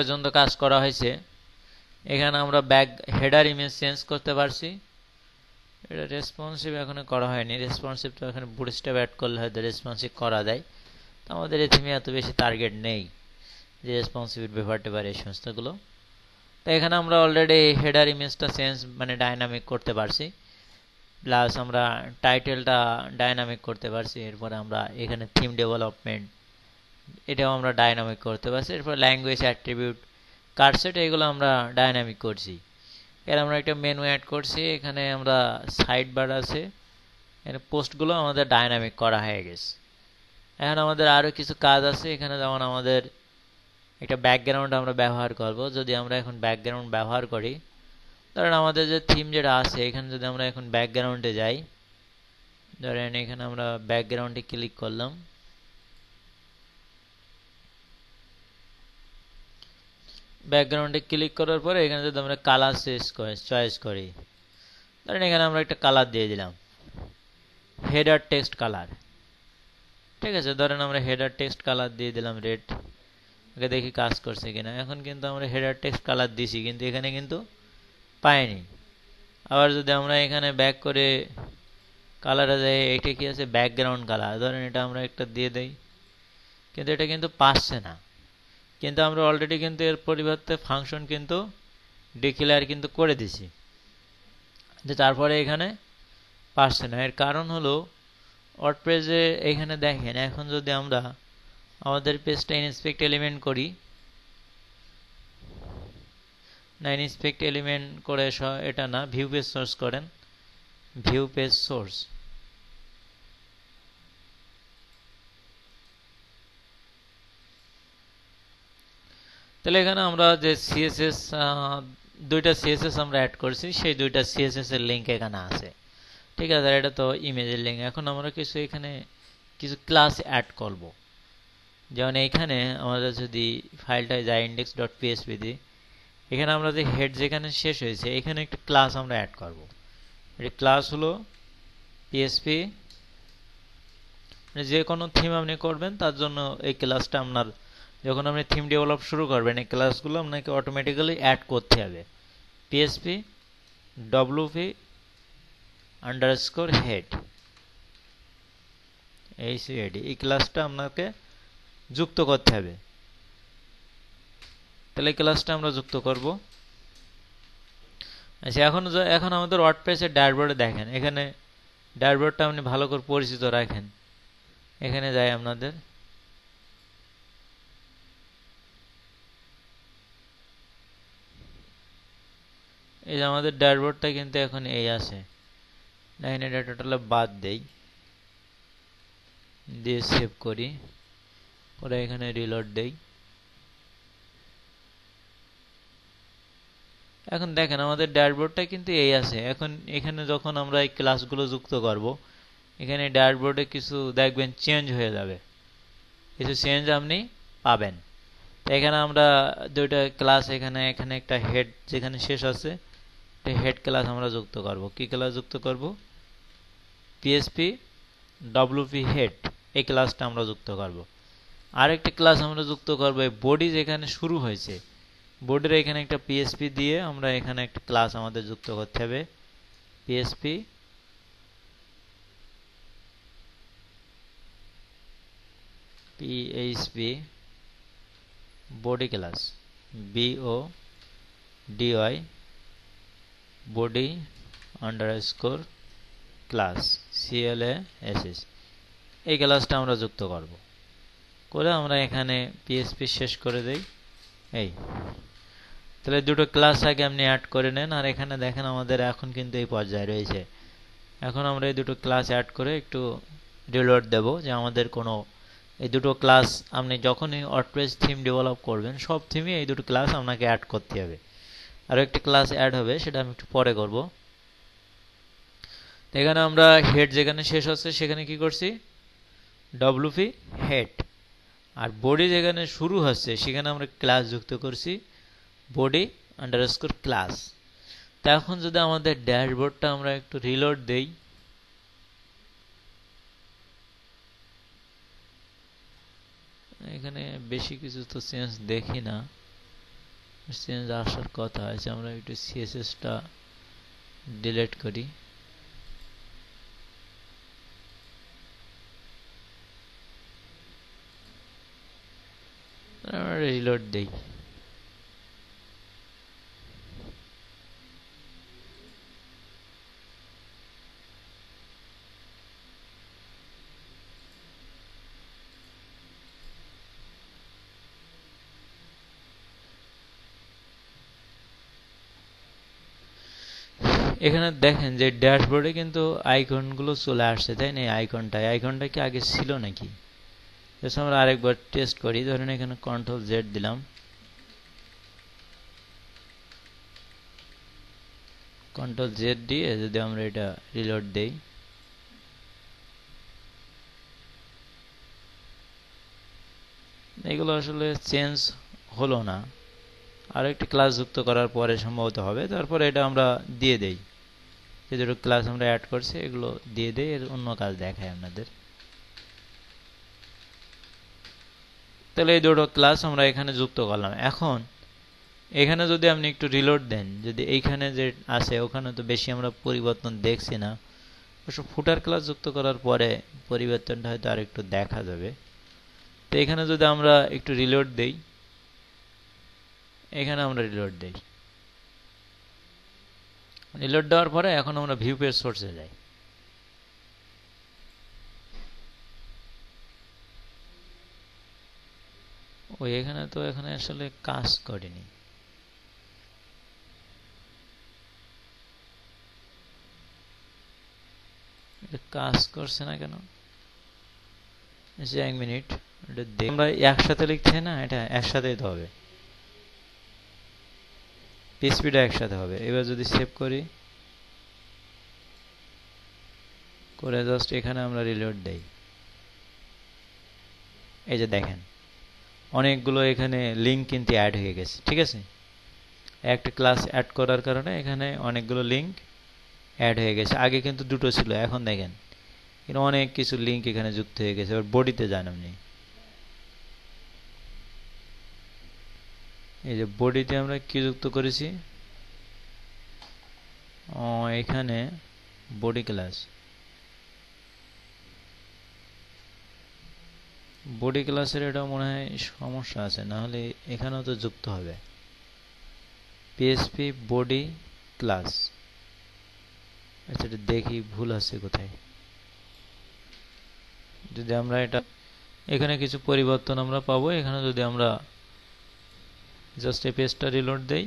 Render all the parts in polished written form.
পর্যন্ত কাজ করা হয়েছে। এখানে আমরা ব্যাক হেডার ইমেজ চেঞ্জ করতে পারছি। এটা রেসপন্সিভ এখনো করা হয়নি। রেসপন্সিভ তো এখানে বুটস্ট্র্যাপ অ্যাড করলে হয়তো রেসপন্সিভ করা যায়। তো আমাদের এই থিমে এত বেশি টার্গেট নেই যে রেসপন্সিভ ব্যাপার এই সমস্তগুলো। তো এখানে আমরা অলরেডি হেডার ইমেজটা চেঞ্জ মানে ডাইনামিক করতে পারছি, প্লাস আমরা টাইটেলটা ডাইনামিক করতে পারছি। এরপরে আমরা এখানে থিম ডেভেলপমেন্ট এটাও আমরা ডাইনামিক করতে পারছি। এরপর ল্যাঙ্গুয়েজ অ্যাট্রিবিউট কার্সেট এগুলো আমরা ডাইনামিক করছি। এর আমরা একটা মেনু অ্যাড করছি। এখানে আমরা সাইড বার আছে, এখানে পোস্টগুলো আমাদের ডাইনামিক করা হয়ে গেছে। এখন আমাদের আরও কিছু কাজ আছে। এখানে যেমন আমাদের একটা ব্যাকগ্রাউন্ড আমরা ব্যবহার করব। যদি আমরা এখন ব্যাকগ্রাউন্ড ব্যবহার করি, ধরেন আমাদের যে থিম যেটা আছে এখানে যদি আমরা এখন ব্যাকগ্রাউন্ডে যাই, ধরেন এখানে আমরা ব্যাকগ্রাউন্ডে ক্লিক করলাম। ব্যাকগ্রাউন্ডে ক্লিক করার পরে এখানে যদি আমরা কালার চয়েস করি, ধরেন এখানে আমরা একটা কালার দিয়ে দিলাম হেডার টেক্সট কালার। ঠিক আছে, ধরেন আমরা হেডার টেক্সট কালার দিয়ে দিলাম রেড। আগে দেখি কাজ করছে কিনা। এখন কিন্তু আমরা হেডার টেক্সট কালার দিছি, কিন্তু এখানে কিন্তু পাইনি। আবার যদি আমরা এখানে ব্যাক করে কালারে যাই, এটা কি আছে ব্যাকগ্রাউন্ড কালার, ধরেন এটা আমরা একটা দিয়ে দেই, কিন্তু এটা কিন্তু পাচ্ছে না। কিন্তু আমরা অলরেডি কিন্তু এর পরিবর্তে ফাংশন কিন্তু ডিক্লেয়ার কিন্তু করে দিছি, যে তারপরে এখানে পাচ্ছে না। এর কারণ হলো ওয়ার্ডপ্রেসে এখানে দেখেন, এখন যদি আমরা আমাদের পেজটা ইনস্পেক্ট এলিমেন্ট করি, না ইনস্পেক্ট এলিমেন্ট করে এটা না, ভিউ পেজ সোর্স করেন, ভিউ পেজ সোর্স। তাহলে এখানে আমরা যে সিএসএস দুইটা সিএসএস আমরা অ্যাড করছি, সেই দুইটা সিএসএস এর লিঙ্ক এখানে আছে। ঠিক আছে, এটা তো ইমেজের লিঙ্ক। এখন আমরা এখানে কিছু ক্লাস অ্যাড করব। যেমন এইখানে আমাদের যদি ফাইলটায় যায় index.php দিই, এখানে আমরা যে হেড যেখানে শেষ হয়েছে এখানে একটা ক্লাস আমরা অ্যাড করব। এই ক্লাস হলো পিএসপি, যে কোনো থিম আপনি করবেন তার জন্য এই ক্লাসটা আপনার, যখন আপনি থিম ডেভেলপ শুরু করবেন এই ক্লাসগুলো আপনাকে অটোমেটিক্যালি অ্যাড করতে হবে। পিএসপি ডব্লিউপি আন্ডারস্কোর হেড এইচএডি, এই ক্লাসটা আপনাকে যুক্ত করতে হবে। তাহলে এই ক্লাসটা আমরা যুক্ত করব। আচ্ছা, এখন আমাদের ওয়ার্ডপ্রেসের ড্যাশবোর্ডে দেখেন, এখানে ড্যাশবোর্ডটা আপনি ভালো করে পরিচিত রাখেন। এখানে যাই আপনাদের, এই যে আমাদের ড্যাশবোর্ডটা কিন্তু এখন এই আছে। দেখেন এটা টোটালে বাদ দেই, দিয়ে সেভ করি, পরে এখানে রিলোড দেই। এখন দেখেন আমাদের ড্যাশবোর্ডটা কিন্তু এই আছে। এখন এখানে যখন আমরা এই ক্লাসগুলো যুক্ত করব, এখানে ড্যাশবোর্ডে কিছু দেখবেন চেঞ্জ হয়ে যাবে, কিছু চেঞ্জ আপনি পাবেন। তো এখানে আমরা দুইটা ক্লাস, এখানে একটা হেড যেখানে শেষ আছে, হেড ক্লাস আমরা যুক্ত করব। কি ক্লাস যুক্ত করব? পিএসপি ডব্লিউপি হেড, এই ক্লাসটা আমরা যুক্ত করব। আরেকটা ক্লাস আমরা যুক্ত করব বডি যেখানে শুরু হয়েছে, বডির এখানে একটা পিএসপি দিয়ে আমরা এখানে একটা ক্লাস আমাদের যুক্ত করতে হবে। PSP PHP body class, B O D Y body underscore class CLASS, এই ক্লাসটা আমরা যুক্ত করব। করে আমরা এখানে পিএসপি শেষ করে দেই। এই তাহলে দুটো ক্লাস আগে আপনি অ্যাড করে নেন। আর এখানে দেখেন আমাদের এখন কিন্তু এই পর্যায়ে রয়েছে। এখন আমরা এই দুটো ক্লাস অ্যাড করে একটু রিলোড দেব, যে আমাদের কোনো এই দুটো ক্লাস আপনি যখনই ওয়ার্ডপ্রেস থিম ডেভেলপ করবেন সব থিমে এই দুটো ক্লাস আপনাকে অ্যাড করতে হবে। আর একটা ক্লাস অ্যাড হবে, সেটা আমি একটু পরে করব। এখানে আমরা হেড যেখানে শেষ হচ্ছে সেখানে কি করছি? WP head. আর বডি যেখানে শুরু হচ্ছে সেখানে আমরা ক্লাস যুক্ত করছি বডি আন্ডারস্কোর ক্লাস। তো এখন যদি আমাদের ড্যাশবোর্ডটা আমরা একটু রিলোড দেই, এখানে বেশি কিছু তো চেঞ্জ দেখি না। চেঞ্জ আসার কথা আছে, আমরা একটু সিএসএসটা ডিলিট করি। আমরা রিলোড দেই। এখানে দেখেন যে ড্যাশবোর্ডে কিন্তু আইকনগুলো চলে আসছে, তাই না? আইকনটা কি আগে ছিল নাকি? জাস্ট আমরা আরেকবার টেস্ট করি। ধরেন এখানে কন্ট্রোল জেড দিলাম, কন্ট্রোল জেড দিয়ে যদি আমরা এটা রিলোড দেই, এগুলো আসলে চেঞ্জ হলো না। আর একটি ক্লাস যুক্ত করার পরে সম্ভবত হবে। তারপরে এটা আমরা দিয়ে দেই, যে দুটো ক্লাস আমরা অ্যাড করছি এগুলো দিয়ে দেই, এর অন্য কাজ দেখায় আপনাদের। তাহলে এই দুটো ক্লাস আমরা এখানে যুক্ত করলাম। এখন এখানে যদি আপনি একটু রিলোড দেন, যদি এইখানে যে আছে ওখানে তো বেশি আমরা পরিবর্তন দেখছি না। অবশ্য ফুটার ক্লাস যুক্ত করার পরে পরিবর্তনটা হয়তো আর একটু দেখা যাবে। তো এখানে যদি আমরা একটু রিলোড দেই, এখানে আমরা রিলোড দেই, রিলোড দেওয়ার পরে এখন আমরা ভিউ পেজ সোর্সে যাই। ওই এখানে তো এখানে আসলে কাজ করেনি। কাজ করছে না কেন? এক মিনিট, আমরা একসাথে লিখতে না, এটা একসাথেই তো হবে, পিএসপিটা একসাথে হবে। এবার যদি সেভ করি, করে জাস্ট এখানে আমরা রিলোড দেই, এই যে দেখেন অনেকগুলো এখানে লিঙ্ক কিন্তু অ্যাড হয়ে গেছে। ঠিক আছে, একটা ক্লাস অ্যাড করার কারণে এখানে অনেকগুলো লিঙ্ক অ্যাড হয়ে গেছে। আগে কিন্তু দুটো ছিল, এখন দেখেন কিন্তু অনেক কিছু লিঙ্ক এখানে যুক্ত হয়ে গেছে। এবার বডিতে যান আপনি, এই যে বডিতে আমরা কি যুক্ত করেছি, এখানে বডি ক্লাস, বডি ক্লাসের এটা মনে হয় সমস্যা আছে, না হলে এখানেও তো যুক্ত হবে। পিএসপি বডি ক্লাস, আচ্ছা এটা দেখি ভুল আছে কোথায়। যদি আমরা এটা এখানে কিছু পরিবর্তন আমরা পাবো। এখানে যদি আমরা জাস্ট এই পেজটা রিলোড দেই,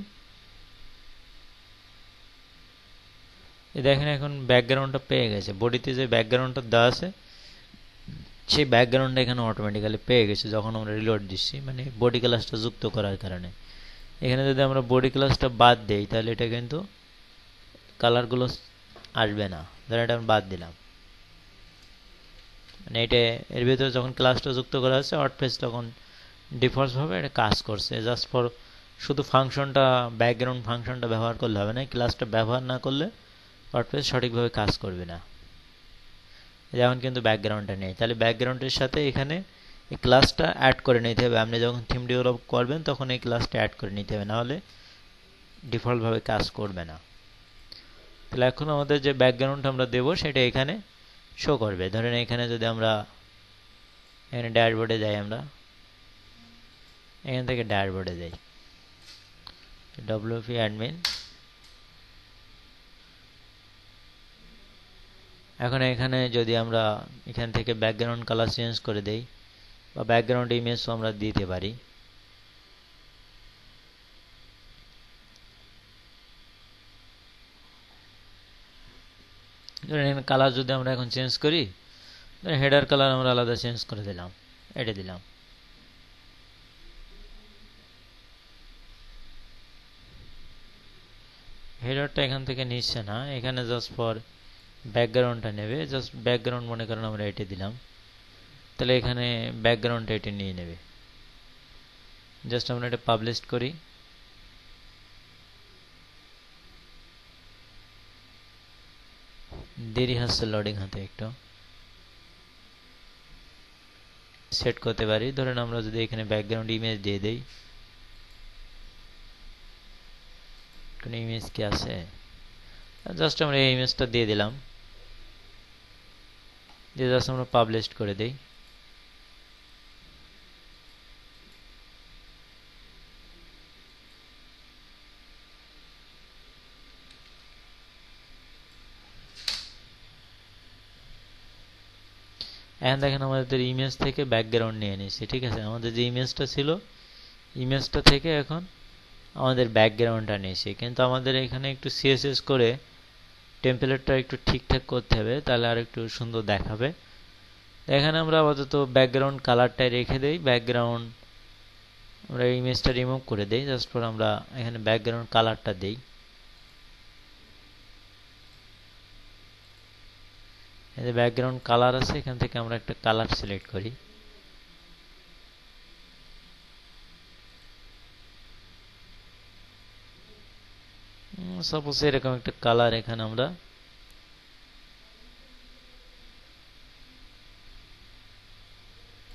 এই দেখেন এখন ব্যাকগ্রাউন্ডটা পেয়ে গেছে। বডিতে যে ব্যাকগ্রাউন্ডটা দেওয়া আছে সেই ব্যাকগ্রাউন্ডটা এখানে অটোমেটিক্যালি পেয়ে গেছে যখন আমরা রিলোড দিচ্ছি, মানে বডি ক্লাসটা যুক্ত করার কারণে। এখানে যদি আমরা বডি ক্লাসটা বাদ দেই তাহলে এটা কিন্তু কালারগুলো আসবে না। ধরেন এটা আমি বাদ দিলাম, মানে এটা এর ভিতরে যখন ক্লাসটা যুক্ত করা আছে ওয়ার্ডপ্রেস তখন ডিফল্টভাবে এটা কাজ করছে। জাস্ট ফর শুধু ফাংশনটা, ব্যাকগ্রাউন্ড ফাংশনটা ব্যবহার করলে হবে না, ক্লাসটা ব্যবহার না করলে ওয়ার্ডপ্রেস সঠিকভাবে কাজ করবে না। যেমন কিন্তু ব্যাকগ্রাউন্ডটা নেই, তাহলে ব্যাকগ্রাউন্ডের সাথে এখানে এই ক্লাসটা অ্যাড করে নিতে হবে। আপনি যখন থিম ডেভেলপ করবেন তখন এই ক্লাসটা অ্যাড করে নিতে হবে, নাহলে ডিফল্টভাবে কাজ করবে না। তাহলে এখন আমাদের যে ব্যাকগ্রাউন্ড আমরা দেবো সেটা এখানে শো করবে। ধরেন এখানে যদি আমরা এখানে ড্যাশবোর্ডে যাই, আমরা এখান থেকে ড্যাশবোর্ডে যাই, ডব্লিউপি অ্যাডমিন। এখন এখানে যদি আমরা এখান থেকে ব্যাকগ্রাউন্ড কালার চেঞ্জ করে দেই বা ব্যাকগ্রাউন্ড ইমেজও আমরা দিতে পারি। এখানে কালার যদি আমরা এখন চেঞ্জ করি, হেডার কালার আমরা আলাদা চেঞ্জ করে দিলাম, এটা দিলাম। হেডারটা এখান থেকে নিচ্ছে না, এখানে জাস্ট ফর ব্যাকগ্রাউন্ডটা নেবে। জাস্ট ব্যাকগ্রাউন্ড মনে করেন আমরা এটা দিলাম, তাহলে এখানে ব্যাকগ্রাউন্ডটা এটা নিয়ে নেবে। জাস্ট আমরা এটা পাবলিশ করি, দেরি হচ্ছে লোডিং হতে, একটু সেট করতে পারি। ধরেন আমরা যদি এখানে ব্যাকগ্রাউন্ড ইমেজ দিয়ে দেই, কোন ইমেজ কি আছে? জাস্ট আমরা এই ইমেজটা দিয়ে দিলাম, দিয়ে জাস্ট আমরা পাবলিশ করে দেই। এখন দেখেন আমাদের ইমেজ থেকে ব্যাকগ্রাউন্ড নিয়ে নিয়েছি, ঠিক আছে। আমাদের যে ইমেজটা ছিল, ইমেজটা থেকে এখন আমাদের ব্যাকগ্রাউন্ডটা নিয়েছি, কিন্তু আমাদের এখানে একটু সিএসএস করে টেমপ্লেটটা একটু ঠিকঠাক করতে হবে, তাহলে আর একটু সুন্দর দেখাবে। এখানে আমরা আপাতত ব্যাকগ্রাউন্ড কালারটাই রেখে দেই, ব্যাকগ্রাউন্ড আমরা ইমেজটা রিমুভ করে দেই, জাস্ট পর আমরা এখানে ব্যাকগ্রাউন্ড কালারটা দেই। এই যে ব্যাকগ্রাউন্ড কালার আছে, এখান থেকে আমরা একটা কালার সিলেক্ট করি। সাপোজ এরকম একটা কালার এখানে আমরা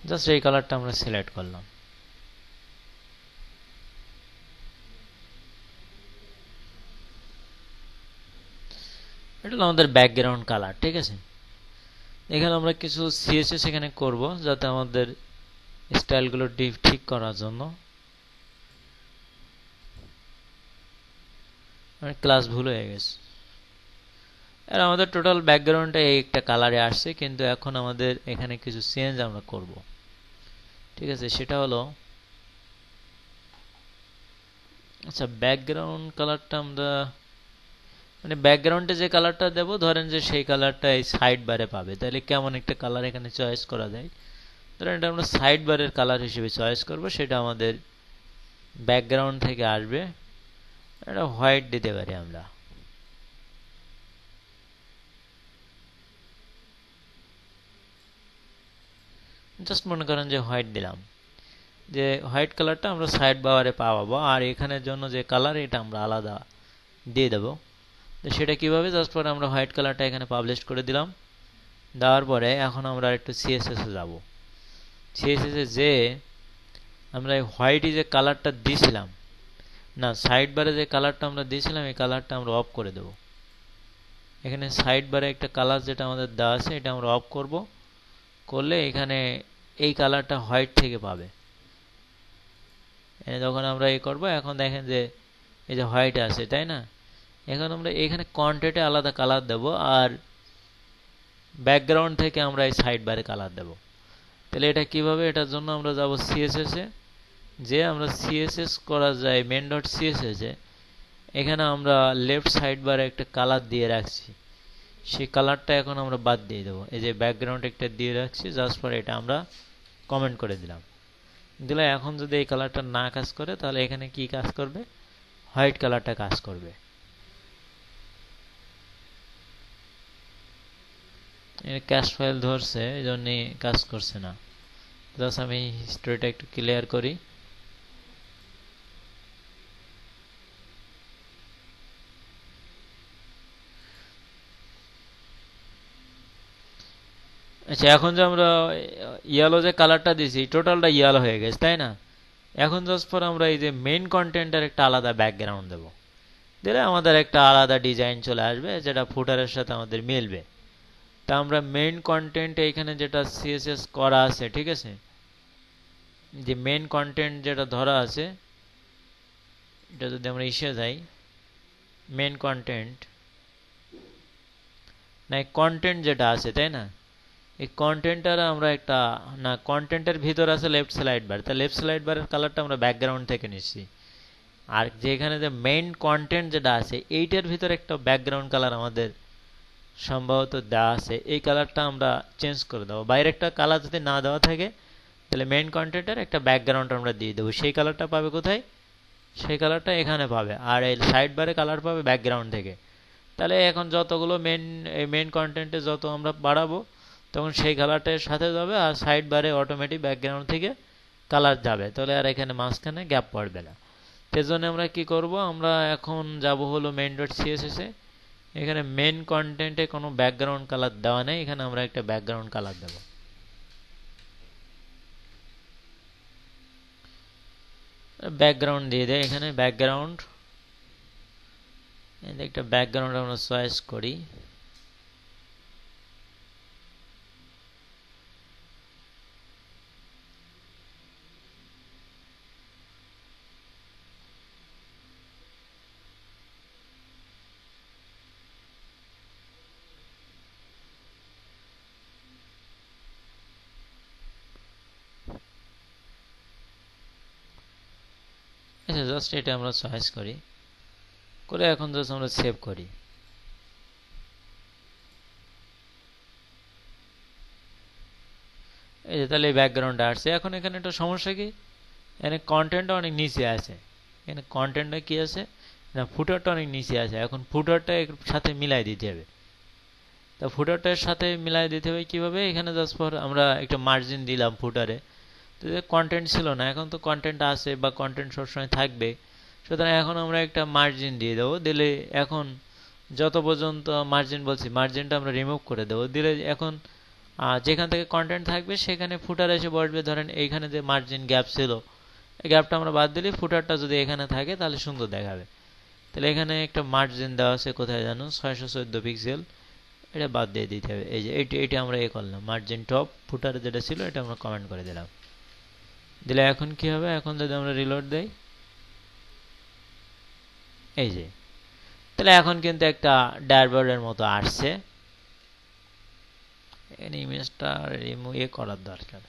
জাস্ট এই কালারটা আমরা সিলেক্ট করলাম। এটা হলো আমাদের ব্যাকগ্রাউন্ড কালার, ঠিক আছে। এখানে আমরা কিছু সিএসএস এখানে করব, যাতে আমাদের স্টাইলগুলো ঠিক করার জন্য। ক্লাস ভুল হয়ে গেছে। আর আমাদের টোটাল ব্যাকগ্রাউন্ডটা এই একটা কালারে আসছে, কিন্তু এখন আমাদের এখানে কিছু চেঞ্জ আমরা করব, ঠিক আছে। সেটা হলো, আচ্ছা ব্যাকগ্রাউন্ড কালারটা আমরা মানে ব্যাকগ্রাউন্ডে যে কালারটা দেব, ধরেন যে সেই কালারটা এই সাইড বারে পাবে, তাহলে কেমন একটা কালার এখানে চয়েস করা যায়। ধরেন এটা আমরা সাইড বারের কালার হিসেবে চয়েস করব, সেটা আমাদের ব্যাকগ্রাউন্ড থেকে আসবে। এটা হোয়াইট দিতে পারি আমরা। জাস্ট মনে করেন যে হোয়াইট দিলাম, যে হোয়াইট কালারটা আমরা সাইড বারে পাওয়াবো, আর এখানের জন্য যে কালার এটা আমরা আলাদা দিয়ে দেবো। তো সেটা কিভাবে, জাস্ট পরে আমরা হোয়াইট কালারটা এখানে পাবলিশ করে দিলাম। দেওয়ার পরে এখন আমরা একটু সিএসএস এ যাব। সিএসএস এ যে আমরা হোয়াইটই যে কালারটা দিয়েছিলাম, না সাইড বারে যে কালারটা আমরা দিয়েছিলাম, এই কালারটা আমরা অফ করে দেব। এখানে সাইড বারে একটা কালার যেটা আমাদের দেওয়া আছে, এটা আমরা অফ করব। করলে এখানে এই কালারটা হোয়াইট থেকে পাবে। যখন আমরা এই করব, এখন দেখেন যে এই যে হোয়াইট আছে, তাই না। এখন আমরা এখানে কন্টেন্টে আলাদা কালার দেব, আর ব্যাকগ্রাউন্ড থেকে আমরা এই সাইড বারে কালার দেব। তাহলে এটা কিভাবে, এটার জন্য আমরা যাব সিএসএস এ, যে আমরা সিএসএস করা যায় মেন ডট সিএসএস এ। এখানে আমরা লেফট সাইড বারে একটা কালার দিয়ে রাখছি, সেই কালারটা এখন আমরা বাদ দিয়ে দেবো। এই যে ব্যাকগ্রাউন্ড একটা দিয়ে রাখছি, জাস্ট পরে এটা আমরা কমেন্ট করে দিলাম। দিলে এখন যদি এই কালারটা না কাজ করে, তাহলে এখানে কি কাজ করবে, হোয়াইট কালারটা কাজ করবে। ক্যাশ ফাইল ধরছে, এই জন্য কাজ করছে না। জাস্ট আমি হিস্ট্রিটা একটু ক্লিয়ার করি। আচ্ছা এখন যে আমরা ইয়েলো যে কালারটা দিয়েছি, টোটালটা ইয়েলো হয়ে গেছে, তাই না। এখন জাস্ট পর আমরা এই যে মেইন কন্টেন্টের একটা আলাদা ব্যাকগ্রাউন্ড দেবো, দিলে আমাদের একটা আলাদা ডিজাইন চলে আসবে, যেটা ফুটারের সাথে আমাদের মিলবে। তা আমরা মেইন কন্টেন্ট এইখানে যেটা সিএসএস করা আছে, ঠিক আছে, যে মেইন কন্টেন্ট যেটা ধরা আছে, এটা যদি আমরা ইসে যাই, মেইন কন্টেন্ট না কন্টেন্ট যেটা আছে, তাই না, এই কন্টেন্টটার আমরা একটা না কন্টেন্টের ভিতর আছে লেফট স্লাইড বার, তা লেফট স্লাইড বারের কালারটা আমরা ব্যাকগ্রাউন্ড থেকে নিচ্ছি। আর যেখানে যে মেইন কন্টেন্ট যেটা আছে, এইটার ভিতর একটা ব্যাকগ্রাউন্ড কালার আমাদের সম্ভবত দেওয়া আছে, এই কালারটা আমরা চেঞ্জ করে দেবো। বাইরে একটা কালার যদি না দেওয়া থাকে, তাহলে মেইন কন্টেন্টের একটা ব্যাকগ্রাউন্ড আমরা দিয়ে দেবো। সেই কালারটা পাবে কোথায়, সেই কালারটা এখানে পাবে, আর এই সাইড বারে কালার পাবে ব্যাকগ্রাউন্ড থেকে। তাহলে এখন যতগুলো মেইন কন্টেন্টে যত আমরা বাড়াবো, তখন সেই কালারটার সাথে যাবে, আর সাইড বারে অটোমেটিক ব্যাকগ্রাউন্ড থেকে কালার যাবে, তাহলে আর এখানে মাঝখানে গ্যাপ পড়বে না। সেজন্য আমরা কি করব, আমরা এখন যাব হলো মেইন ডট সিএসএস এ। এখানে মেইন কন্টেন্টে কোনো ব্যাকগ্রাউন্ড কালার দেওয়া নেই, এখানে আমরা একটা ব্যাকগ্রাউন্ড কালার দেব। ব্যাকগ্রাউন্ড দিয়ে দেয়, এখানে ব্যাকগ্রাউন্ড একটা ব্যাকগ্রাউন্ড আমরা চয়েস করি। আচ্ছা, জাস্ট এটা আমরা চয়েস করি, করে এখন জাস্ট আমরা সেভ করি। এই যে তাহলে এই ব্যাকগ্রাউন্ডটা আসছে। এখন এখানে একটা সমস্যা কি, এখানে কন্টেন্টটা অনেক নিচে আছে। এখানে কন্টেন্টটা কি আছে না, ফুটারটা অনেক নিচে আছে। এখন ফুটারটা এর সাথে মিলাই দিতে হবে। তা ফুটারটার সাথে মিলাই দিতে হবে কিভাবে, এখানে জাস্ট ফর আমরা একটা মার্জিন দিলাম ফুটারে। তো কন্টেন্ট ছিল না, এখন তো কন্টেন্ট আছে বা কন্টেন্ট সবসময় থাকবে। সুতরাং এখন আমরা একটা মার্জিন দিয়ে দেবো। দিলে এখন যত পর্যন্ত মার্জিন বলছি, মার্জিনটা আমরা রিমুভ করে দেবো। দিলে এখন যেখান থেকে কন্টেন্ট থাকবে সেখানে ফুটার এসে বসবে। ধরেন এইখানে যে মার্জিন গ্যাপ ছিল, এই গ্যাপটা আমরা বাদ দিলে ফুটারটা যদি এখানে থাকে তাহলে সুন্দর দেখাবে। তাহলে এখানে একটা মার্জিন দেওয়া আছে, কোথায় জানো, 614 পিক্সেল। এটা বাদ দিয়ে দিতে হবে। এই যে এইটা আমরা করলাম, মার্জিন টপ ফুটারে যেটা ছিল এটা আমরা কমেন্ট করে দিলাম। দিলে এখন কি হবে, এখন যদি আমরা রিলোড দেই, এই যে তাহলে এখন কিন্তু একটা ড্যাশবোর্ডের মতো আসছে। এখানে ইমেজটা রিমুভ করার দরকার,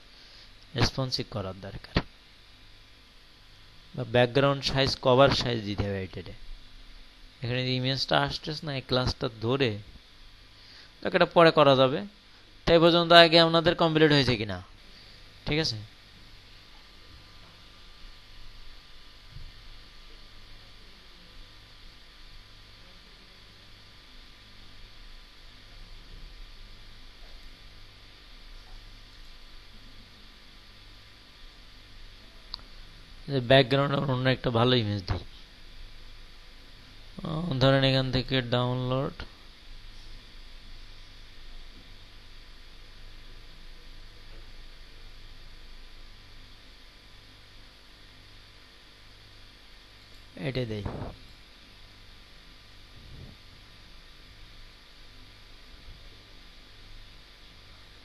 রেসপন্সিভ করার দরকার, বা ব্যাকগ্রাউন্ড সাইজ কভার সাইজ দিতে হবে এটাতে। এখানে যে ইমেজটা আসতেছে না, এই ক্লাসটা ধরে এটা পরে করা যাবে। তাই পর্যন্ত আগে আপনাদের কমপ্লিট হয়েছে কিনা, ঠিক আছে। ব্যাকগ্রাউন্ড অন্য একটা ভালো ইমেজ দিই। ধরেন এখান থেকে ডাউনলোড, এটা দেই।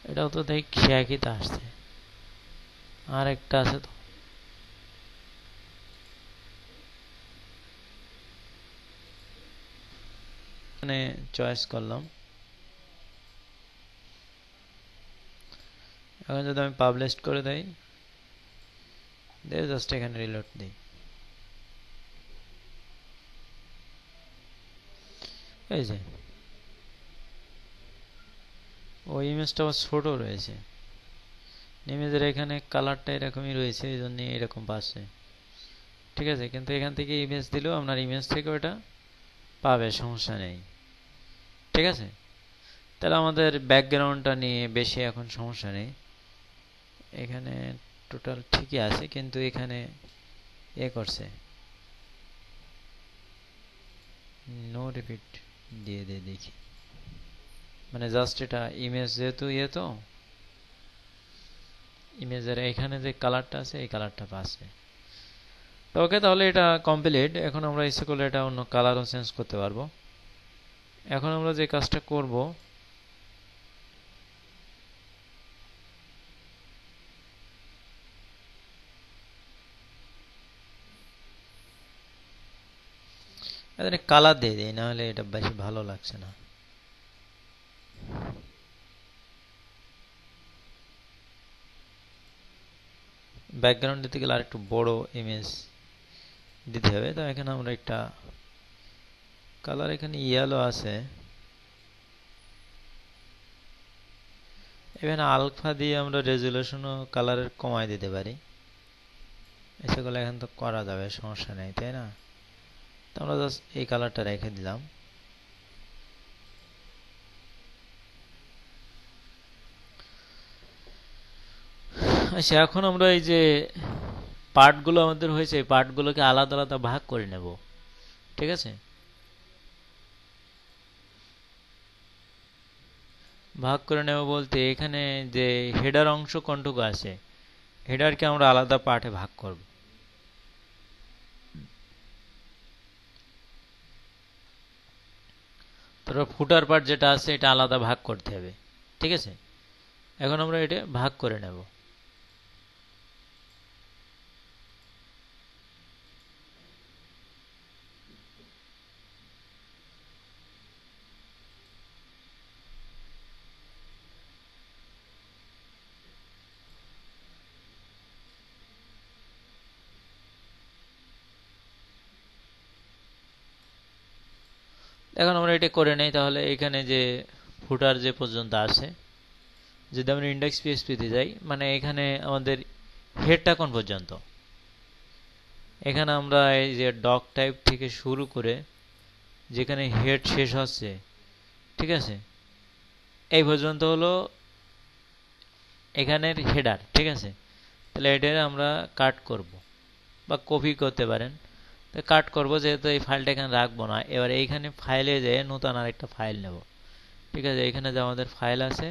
এটাও তো দেখি একই তো আসছে, আর একটা আছে তো। এখানে চয়েস করলাম। এখন যদি আমি পাবলিশ করে দেই, জাস্ট এখানে রিলোড দিই, এই যে ওই ইমেজটা আবার ছোট রয়েছে। ইমেজের এখানে কালারটা এরকমই রয়েছে, এই জন্য এরকম পাচ্ছে, ঠিক আছে। কিন্তু এখান থেকে ইমেজ দিলেও আপনার ইমেজ থেকে ওটা পাবে, সমস্যা নেই, ঠিক আছে। তাহলে আমাদের ব্যাকগ্রাউন্ডটা নিয়ে বেশি এখন সমস্যা নেই। এখানে টোটাল ঠিকই আছে, কিন্তু এখানে করছে নো রিপিট দিয়ে দেখি। মানে জাস্ট এটা ইমেজ যেহেতু তো ইমেজের এখানে যে কালারটা আছে এই কালারটা পাচ্ছে। তো ওকে, তাহলে এটা কমপ্লিট। এখন আমরা ইচ্ছে করলে এটা অন্য কালারও চেঞ্জ করতে পারবো। এখন আমরা যে কাজটা করব, এখানে কালার দিয়ে দিই, নাহলে এটা বেশি ভালো লাগছে না। ব্যাকগ্রাউন্ড দিতে গেলে আর একটু বড় ইমেজ দিতে হবে। তো এখানে আমরা একটা কালার, এখানে ইয়েলো আছে, এখানে আলফা দিয়ে আমরা রেজুলেশন ও কালারের কমায় দিতে পারি। এসেগুলো এখন তো করা যাবে, সমস্যা নেই, তাই না। তো আমরা জাস্ট এই কালারটা রেখে দিলাম। আচ্ছা, এখন আমরা এই যে পার্টগুলো আমাদের হয়েছে, এই পার্টগুলোকে আলাদা আলাদা ভাগ করে নেব, ঠিক আছে। ভাগ করে নেব বলতে, এখানে যে হেডার অংশ কোনটুকু আছে, হেডারকে আমরা আলাদা পার্টে ভাগ করব। তারপর ফুটার পার্ট যেটা আছে এটা আলাদা ভাগ করতে হবে। ঠিক আছে, এখন আমরা এটা ভাগ করে নেব। এখন আমরা এটা করে নেই, তাহলে এখানে যে ফুটার যে পর্যন্ত আছে, যদি আমরা ইন্ডেক্স পিএইচপিতে যাই, মানে এখানে আমাদের হেডটা কোন পর্যন্ত, এখানে আমরা এই যে ডক টাইপ থেকে শুরু করে যেখানে হেড শেষ হচ্ছে, ঠিক আছে, এই পর্যন্ত হলো এখানের হেডার। ঠিক আছে, তাহলে এটার আমরা কাট করব বা কপি করতে পারেন। তো কাট করব, যেহেতু এই ফাইলটা এখানে রাখবো না, এবার এইখানে ফাইলে যেয়ে নতুন আরেকটা ফাইল নেব। ঠিক আছে, এখানে যে আমাদের ফাইল আছে,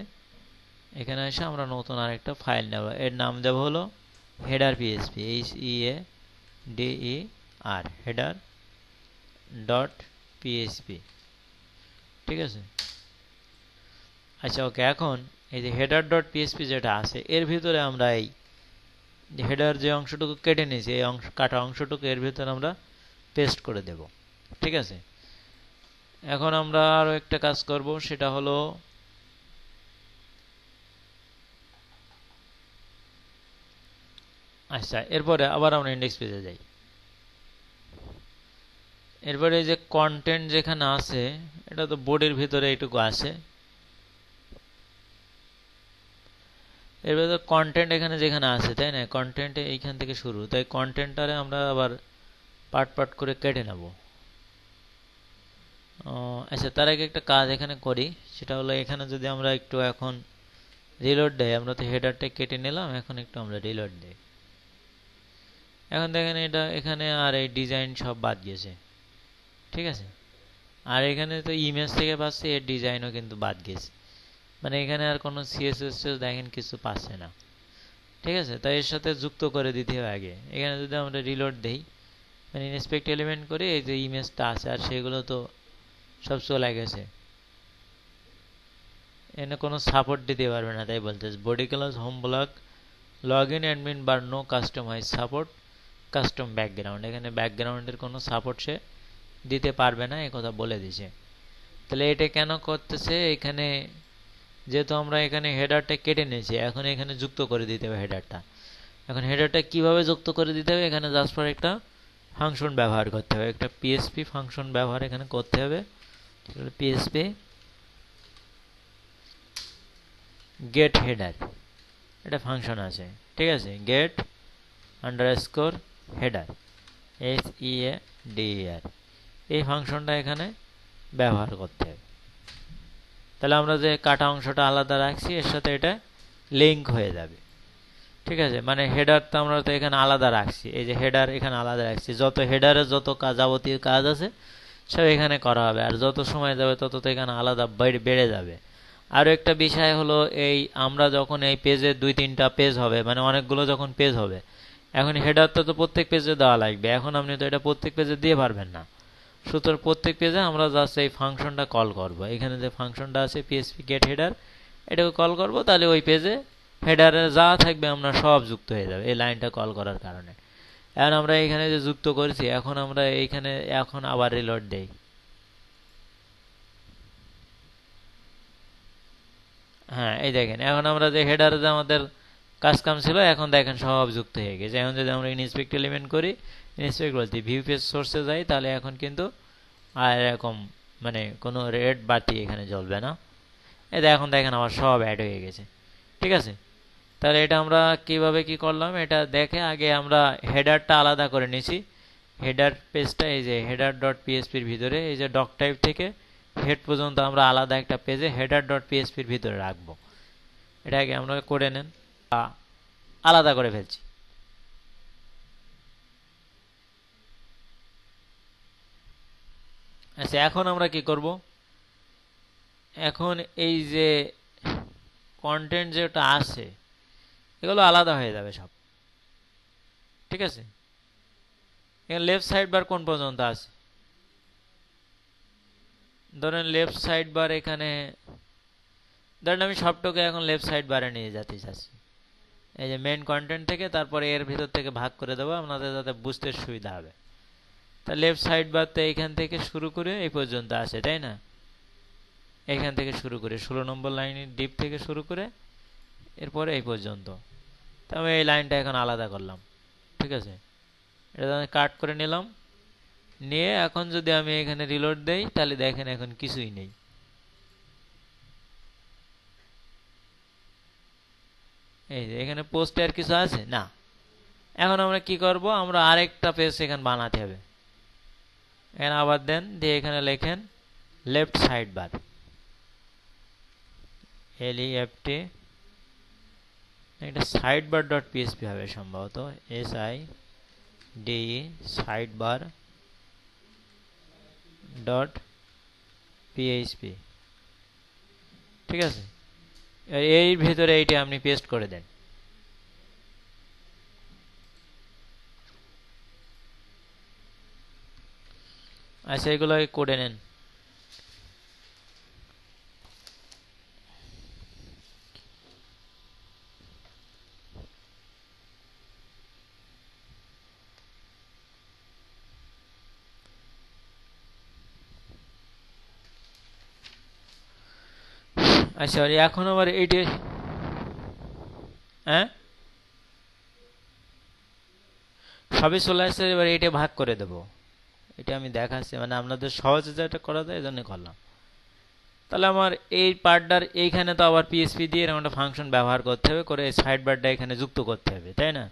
এখানে এসে আমরা নতুন আরেকটা ফাইল নেব, এর নাম দেব হলো header PHP, HEADER, header dot PHP. ঠিক আছে, আচ্ছা ওকে। এখন এই যে হেডার ডট পিএইচপি যেটা আছে, এর ভিতরে আমরা এই হেডার যে অংশটুকু কেটে নিয়েছি, এই কাটা অংশটুকু এর ভিতরে আমরা পেস্ট করে দেব। ঠিক আছে, এখন আমরা আরো একটা কাজ করব, সেটা হলো আচ্ছা এরপরে আবার আমরা ইন্ডেক্স পেজে যাই। এরপরে এই যে কন্টেন্ট যেখানে আছে, এটা তো বোর্ডের ভিতরে এইটুকু আছে। এরপরে তো কন্টেন্ট এখানে যেখানে আছে, তাই না, কন্টেন্ট এইখান থেকে শুরু, তাই কন্টেন্টটারে আমরা আবার পার্ট পার্ট করে কেটে নেব। আচ্ছা, তার আগে একটা কাজ এখানে করি, সেটা হলো এখানে যদি আমরা একটু এখন রিলোড দেই, আমরা তো হেডারটা কেটে নিলাম, এখন একটু আমরা রিলোড দেই। এখন দেখেন এটা এখানে আর এই ডিজাইন সব বাদ গেছে। ঠিক আছে, আর এখানে তো ইমেজ থেকে পাচ্ছে, এর ডিজাইনও কিন্তু বাদ গেছে, মানে এখানে আর কোনো সিএসএস দেখেন কিছু পাচ্ছে না। ঠিক আছে, তাই এর সাথে যুক্ত করে দিতে হবে আগে। এখানে যদি আমরা রিলোড দেই, মানে ইনস্পেক্ট এলিমেন্ট করে এই যে ইমেজটা আছে, আর সেগুলো তো সব চলে গেছে, এখানে কোনো সাপোর্ট দিতে পারবে না, তাই বলতেছে body class home block log in admin bar no customize support custom background, এখানে ব্যাকগ্রাউন্ডের কোনো সাপোর্ট সে দিতে পারবে না, এই কথা বলে দিছে। তাহলে এটা কেন করতেছে, এখানে যেহেতু আমরা এখানে হেডারটা কেটে নিয়েছি, এখন এখানে যুক্ত করে দিতে হবে হেডারটা। এখন হেডারটা কিভাবে যুক্ত করে দিতে হবে, এখানে জাস্ট ফর একটা ফাংশন ব্যবহার করতে হবে, একটা পিএসপি ফাংশন ব্যবহার এখানে করতে হবে। পিএসপি গেট হেডার, এটা ফাংশন আছে। ঠিক আছে, গেট আন্ডারস্কোর হেডার, HEADER, এই ফাংশনটা এখানে ব্যবহার করতে হবে। তাহলে আমরা যে কাটা অংশটা আলাদা রাখছি, এর সাথে এটা লিঙ্ক হয়ে যাবে। ঠিক আছে, মানে হেডার তো আমরা তো এখানে আলাদা রাখছি, এই যে হেডার এখানে আলাদা রাখছি, যত হেডারের যত কাজ যাবতীয় কাজ আছে সব এখানে করা হবে, আর যত সময় যাবে তত তো এখানে আলাদা বেড়ে যাবে। আরও একটা বিষয় হলো, এই আমরা যখন এই পেজে 2-3টা পেজ হবে, মানে অনেকগুলো যখন পেজ হবে, এখন হেডারটা তো প্রত্যেক পেজে দেওয়া লাগবে, এখন আপনি তো এটা প্রত্যেক পেজে দিয়ে পারবেন না। সুতরাং প্রত্যেক পেজে আমরা জাস্ট এই ফাংশনটা কল করব, এখানে যে ফাংশনটা আছে পিএসপি গেট হেডার, এটাকে কল করব, তাহলে ওই পেজে হেডারে যা থাকবে আমরা সব যুক্ত হয়ে যাবে এই লাইনটা কল করার কারণে। এখন আমরা এখানে যে যুক্ত করেছি, এখন আমরা এইখানে এখন আবার রিলোড দেই। হ্যাঁ, এই দেখেন এখন আমরা যে হেডারে যে আমাদের কাজ কাম ছিল, এখন দেখেন সব যুক্ত হয়ে গেছে। এখন যদি আমরা ইনস্পেক্ট এলিমেন্ট করি, ইনস্পেক্ট বলতে ভিউ পেজ সোর্সে যাই, তাহলে এখন কিন্তু আর এরকম মানে কোনো রেড বাতি এখানে জ্বলবে না। এই এখন দেখেন আমার সব অ্যাড হয়ে গেছে। ঠিক আছে, তাহলে এটা আমরা কিভাবে কি করলাম, এটা দেখে আগে আমরা হেডারটা আলাদা করে নিয়েছি। হেডার পেজটা এই যে হেডার ডট পিএসপির ভিতরে, এই যে ডক টাইপ থেকে হেড পর্যন্ত আমরা আলাদা একটা পেজে হেডার ডট পিএসপির ভিতরে রাখবো। এটা আগে আমরা করে নেন, আলাদা করে ফেলছি। আচ্ছা, এখন আমরা কি করব, এখন এই যে কন্টেন্ট যেটা আছে এগুলো আলাদা হয়ে যাবে সব। ঠিক আছে, এখানে লেফট সাইড বার কোন পর্যন্ত আছে, ধরেন লেফট সাইড বার এখানে, ধরেন আমি সবটুকু এখন লেফট সাইড বারে নিয়ে যেতে চাচ্ছি। এই যে মেইন কন্টেন্ট থেকে তারপরে এর ভিতর থেকে ভাগ করে দেবো আপনাদের যাতে বুঝতে সুবিধা হবে। তা লেফট সাইড বার তো এইখান থেকে শুরু করে এই পর্যন্ত আসে, তাই না? এইখান থেকে শুরু করে 16 নম্বর লাইনের ডিপ থেকে শুরু করে এরপরে এই পর্যন্ত। তো আমি এই লাইনটা এখন আলাদা করলাম, ঠিক আছে? এটা আমি কাট করে নিলাম, নিয়ে এখন যদি আমি এখানে রিলোড দেই তাহলে দেখেন এখন কিছুই নেই। এই যে এখানে পোস্টে আর কিছু আছে না। এখন আমরা কি করব, আমরা আরেকটা পেজ এখানে বানাতে হবে। এখানে আবার দেন, দিয়ে এখানে লেখেন লেফট সাইড বার, LEFT, এটা সাইড বার ডট পিএসপি হবে সম্ভবত, SIDE side bar dot PHP, ঠিক আছে? এর ভিতরে এইটা আপনি পেস্ট করে দেন। আচ্ছা, এগুলো করে নেন। আচ্ছা, এখন আবার এইটা, হ্যাঁ সবই চলে আসছে, এবার এইটা ভাগ করে দেব। এটা আমি দেখাচ্ছি, মানে আপনাদের সহজে যেটা করা যায় এই জন্য করলাম। তাহলে আমার এই পার্টটার এইখানে তো আবার পিএসপি দিয়ে এরকম একটা ফাংশন ব্যবহার করতে হবে, করে সাইড বারটা এখানে যুক্ত করতে হবে, তাই না?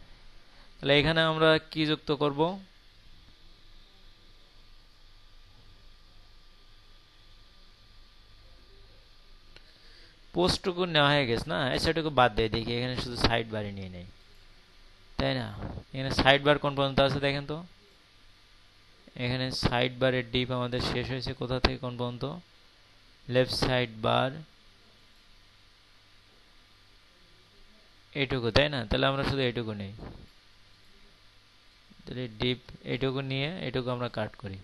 তাহলে এখানে আমরা কি যুক্ত করব, পোস্টটুকু নেওয়া হয়ে গেছে না, সেটুকু বাদ দিয়ে দেখি এখানে শুধু সাইড বারই নিয়ে নেই, তাই না? এখানে সাইড বার কোন পর্যন্ত আছে দেখেন তো। এখানে সাইড বারের ডিপ আমাদের শেষ হয়েছে কোথা থেকে কোন পর্যন্ত, লেফট সাইড বার এইটুকু, তাই না? তাহলে আমরা শুধু এইটুকু নেই, তাহলে ডিপ এইটুকু নিয়ে এইটুকু আমরা কাট করি।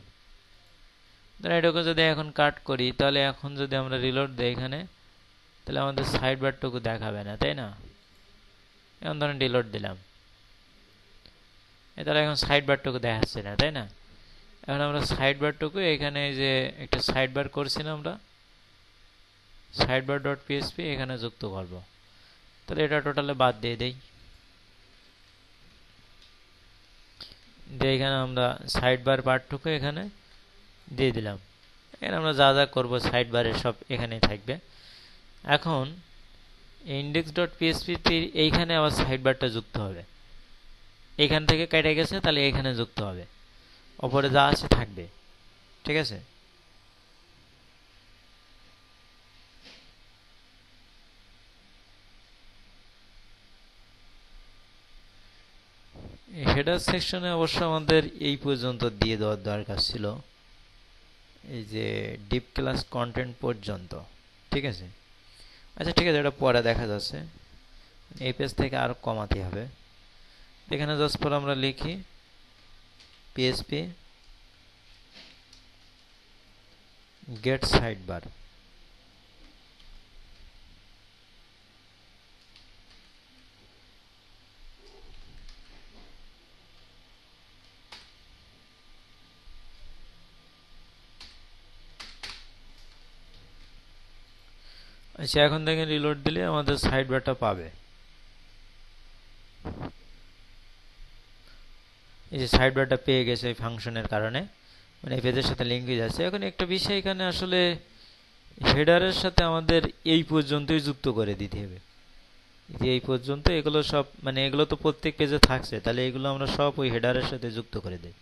তাহলে এটুকু যদি এখন কাট করি, তাহলে এখন যদি আমরা রিলোড দিই এখানে, তাহলে আমাদের সাইড বারটুকু দেখাবে না, তাই না? এখন ধরেন রিলোড দিলাম, তাহলে এখন সাইড বারটুকু দেখাচ্ছে না, তাই না? এখন আমরা সাইড বারটুকু এখানে যে একটা সাইড বার করছি না আমরা, সাইড বার ডট পিএসপি এখানে যুক্ত করব। তাহলে এটা টোটালে বাদ দিয়ে দেই, দিয়ে এখানে আমরা সাইড বার পার্টটুকু এখানে দিয়ে দিলাম। এখানে আমরা যা যা করবো সাইড বারের সব এখানেই থাকবে। এখন ইন্ডেক্স ডট পিএসপি এইখানে আবার সাইড বারটা যুক্ত হবে, এখান থেকে কেটে গেছে তাহলে এখানে যুক্ত হবে, ওপরে যা আছে থাকবে, ঠিক আছে? হেডার সেকশনে অবশ্য আমাদের এই পর্যন্ত দিয়ে দেওয়ার দরকার ছিল, এই যে ডিপ ক্লাস কন্টেন্ট পর্যন্ত, ঠিক আছে? আচ্ছা ঠিক আছে, এটা পরে দেখা যাচ্ছে, এই পেজ থেকে আরো কমাতে হবে। এখানে জাস্ট পর আমরা লিখি পিএসপি গেট সাইড বার, আচ্ছা এখন দেখেন রিলোড দিলে আমাদের সাইড বারটা পাবে। এই যে সাইড বারটা পেয়ে গেছে এই ফাংশনের কারণে, মানে এই পেজের সাথে লিঙ্ক হয়ে যাচ্ছে। এখন একটা বিষয় এখানে আসলে হেডারের সাথে আমাদের এই পর্যন্তই যুক্ত করে দিতে হবে, যে এই পর্যন্ত এগুলো সব, মানে এগুলো তো প্রত্যেক পেজে থাকছে, তাহলে এগুলো আমরা সব ওই হেডারের সাথে যুক্ত করে দেই,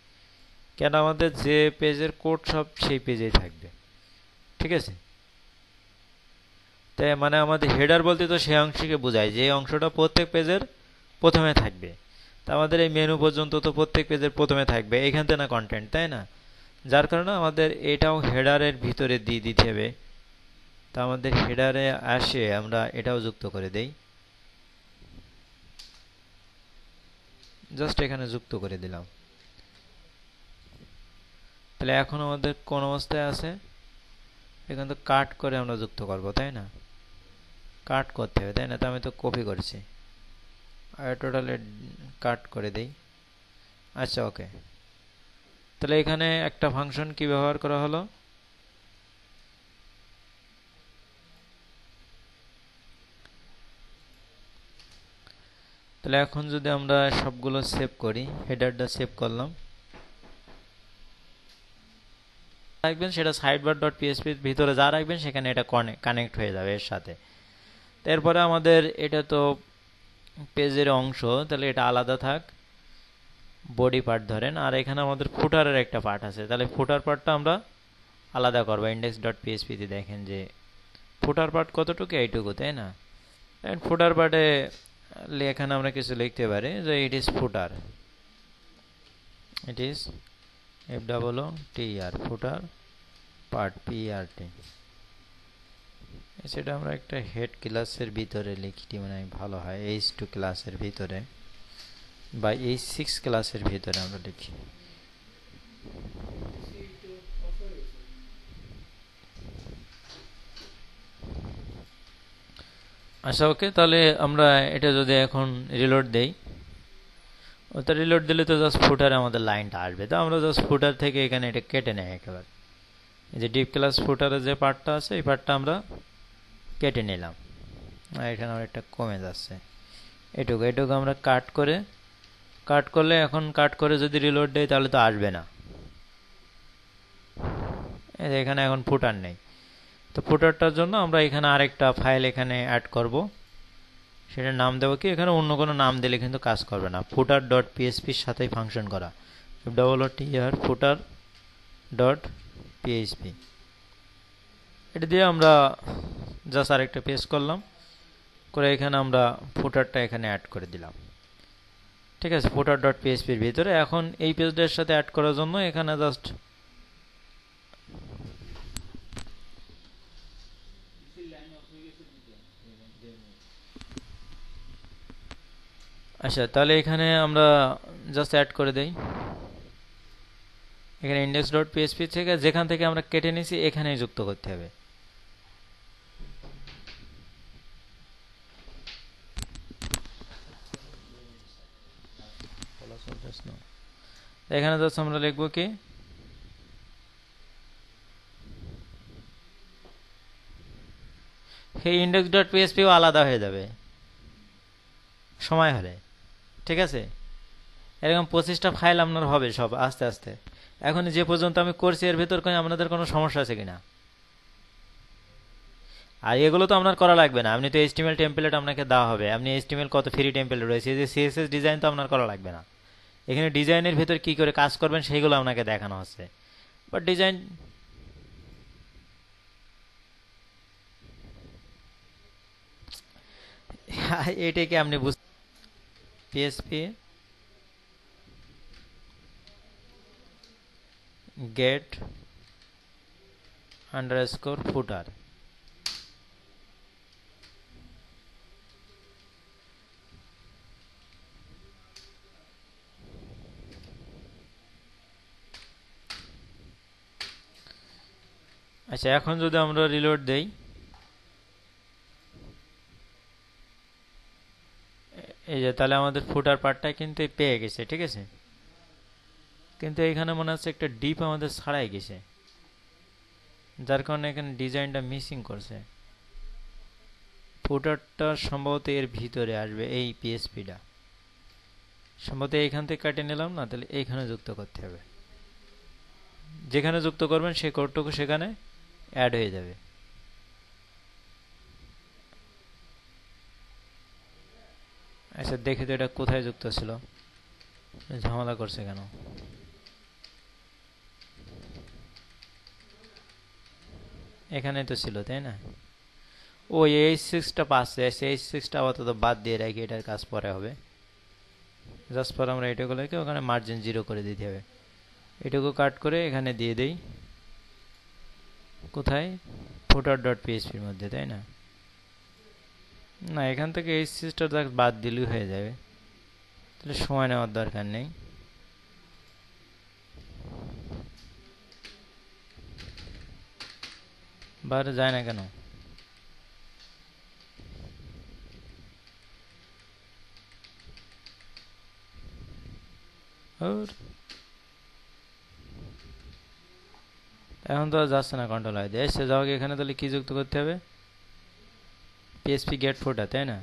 কেন আমাদের যে পেজের কোড সব সেই পেজেই থাকবে, ঠিক আছে? তাই মানে আমাদের হেডার বলতে তো সেই অংশকে বোঝায় যে অংশটা প্রত্যেক পেজের প্রথমে থাকবে। তা আমাদের এই মেনু পর্যন্ত তো প্রত্যেক পেজের প্রথমে থাকবে, এখান থেকে না কন্টেন্ট, তাই না? যার কারণে আমাদের এটাও হেডারের ভিতরে দিয়ে দিতে হবে। তা আমাদের হেডারে আসে আমরা এটাও যুক্ত করে দেই, জাস্ট এখানে যুক্ত করে দিলাম। তাহলে এখন আমাদের কোন অবস্থায় আছে, এখান তো কাট করে আমরা যুক্ত করব, তাই না? কাট করতে হবে, তাই না? তো আমি তো কপি করছি, আর টোটালে কাট করে দেই। আচ্ছা, ওকে। তাহলে এখানে একটা ফাংশন কি ব্যবহার করা হলো, তাহলে এখন যদি আমরা সবগুলো সেভ করি, হেডারটা সেভ করলাম, রাখবেন সেটা সাইডবার ডট পিএসপির ভিতরে যা রাখবেন সেখানে এটা কানেক্ট হয়ে যাবে এর সাথে। তারপরে আমাদের এটা তো পেজের অংশ, তাহলে এটা আলাদা থাক, বডি পার্ট ধরেন। আর এখানে আমাদের ফুটারের একটা পার্ট আছে, তাহলে ফুটার পার্টটা আমরা আলাদা করবো। ইন্ডেক্স ডট পিএসপিতে দেখেন যে ফুটার পার্ট কতটুকু, এইটুকু, তাই না? ফুটার পার্টে এখানে আমরা কিছু লিখতে পারি যে it is footer, it is FOOTER footer part PRT। সেটা আমরা একটা হেড ক্লাসের ভিতরে লিখি, মানে ভালো হয়, H2 ক্লাসের ভিতরে বা H6 ক্লাসের ভিতরে আমরা লিখি। আচ্ছা, ওকে। তাহলে আমরা এটা যদি এখন রিলোড দেই, ওটা রিলোড দিলে তো জাস্ট ফুটারে আমাদের লাইনটা আসবে। তো আমরা জাস্ট ফুটার থেকে এখানে এটা কেটে নেই একেবারে। এই যে ডিপ ক্লাস ফুটারের যে পার্টটা আছে এই পার্টটা আমরা কেটে নিলাম, আর এখানে অনেকটা কমে যাচ্ছে। এটুকু আমরা কাট করলে, এখন কাট করে যদি রিলোড দেই তাহলে তো আসবে না। এখানে এখন ফুটার নেই, তো ফুটারটার জন্য আমরা এখানে আরেকটা ফাইল এখানে অ্যাড করব। সেটার নাম দেবো কি, এখানে অন্য কোনো নাম দিলে কিন্তু কাজ করবে না, ফুটার ডট পিএসপির সাথেই ফাংশন করা, FOOTER ফুটার ডট পিএইচপি। এটা দিয়ে আমরা জাস্ট আরেকটা পেস্ট করলাম, করে এখানে আমরা ফুটারটা এখানে অ্যাড করে দিলাম। ঠিক আছে, ফুটার ডট পিএইচপির ভিতরে। এখন এই পেজটার সাথে অ্যাড করার জন্য এখানে জাস্ট আচ্ছা, তাহলে এখানে আমরা জাস্ট অ্যাড করে দেই। এখানে ইন্ডেক্স ডট পিএইচপি থেকে যেখান থেকে আমরা কেটে নিয়েছি এখানেই যুক্ত করতে হবে। এখানে জাস্ট আমরা লিখবো কি, এই ইন্ডেক্স ডট পিএইচপিও আলাদা হয়ে যাবে সময় হলে। ঠিক আছে, এরকম 25টা ফাইল আপনার হবে সব আস্তে আস্তে। এখন যে পর্যন্ত আমি করছি এর ভেতর আপনাদের কোনো সমস্যা আছে কিনা? আর এগুলো তো আপনার করা লাগবে না, আপনি তো HTML টেমপ্লেট আপনাকে দেওয়া হবে, আপনি HTML কত ফ্রি টেমপ্লেট রয়েছে, যে CSS ডিজাইন তো আপনার করা লাগবে না। এখানে ডিজাইনের ভেতর কি করে কাজ করবেন সেইগুলো আপনাকে দেখানো হচ্ছে। বাট ডিজাইন এটাকে আপনি PHP get underscore footer, আচ্ছা এখন যদি আমরা রিলোড দেই, এই যে তাহলে আমাদের ফুটার পার্টটা কিন্তু পেয়ে গেছে। ঠিক আছে, কিন্তু এখানে মনে হচ্ছে একটা ডিপ আমাদের ছাড়াই গেছে, যার কারণে এখানে ডিজাইনটা মিসিং করছে। ফুটারটা সম্ভবত এর ভিতরে আসবে, এই পিএসপিটা সম্ভবত এইখান থেকে কেটে নিলাম না, তাহলে এইখানে যুক্ত করতে হবে। যেখানে যুক্ত করবেন সেই কোডটুকু সেখানে অ্যাড হয়ে যাবে। আচ্ছা দেখি তো এটা কোথায় যুক্ত ছিল, ঝামেলা করছে কেন? এখানে তো ছিল, তাই না? ও H6টা পাচ্ছে, H6টা আপাতত বাদ দিয়ে রাখি, এটার কাজ পরে হবে। জাস্ট পর আমরা এটাগুলোকে ওখানে মার্জিন 0 করে দিতে হবে। এটুকু কাট করে এখানে দিয়ে দেই, কোথায়? ফুটার ডট পিএইচপির মধ্যে, তাই না? না, এখান থেকে H6টা বাদ দিলেই হয়ে যাবে, তাহলে সময় নেওয়ার দরকার নেই। বাইরে যায় না কেন? এখন তো আর যাচ্ছে না কন্ট্রোল আই দিয়ে। এসে যাও, এখানে তাহলে কি যুক্ত করতে হবে? পিএসপি গেট ফুটার, তাই না?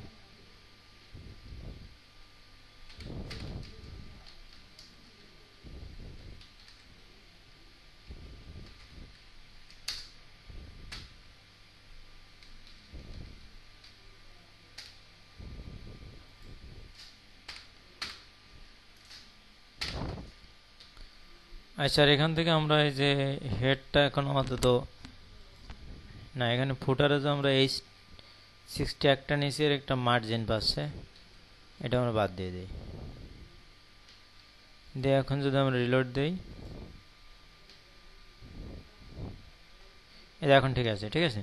আচ্ছা, আর এখান থেকে আমরা এই যে হেডটা এখন আপাতত না, এখানে ফুটারে যে আমরা এই 60 একটা নিচের একটা মার্জিন পাচ্ছে, এটা আমরা বাদ দিয়ে দিই। দিয়ে এখন যদি আমরা রিলোড দিই, এটা এখন ঠিক আছে। ঠিক আছে,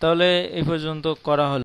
তাহলে এই পর্যন্ত করা হলো।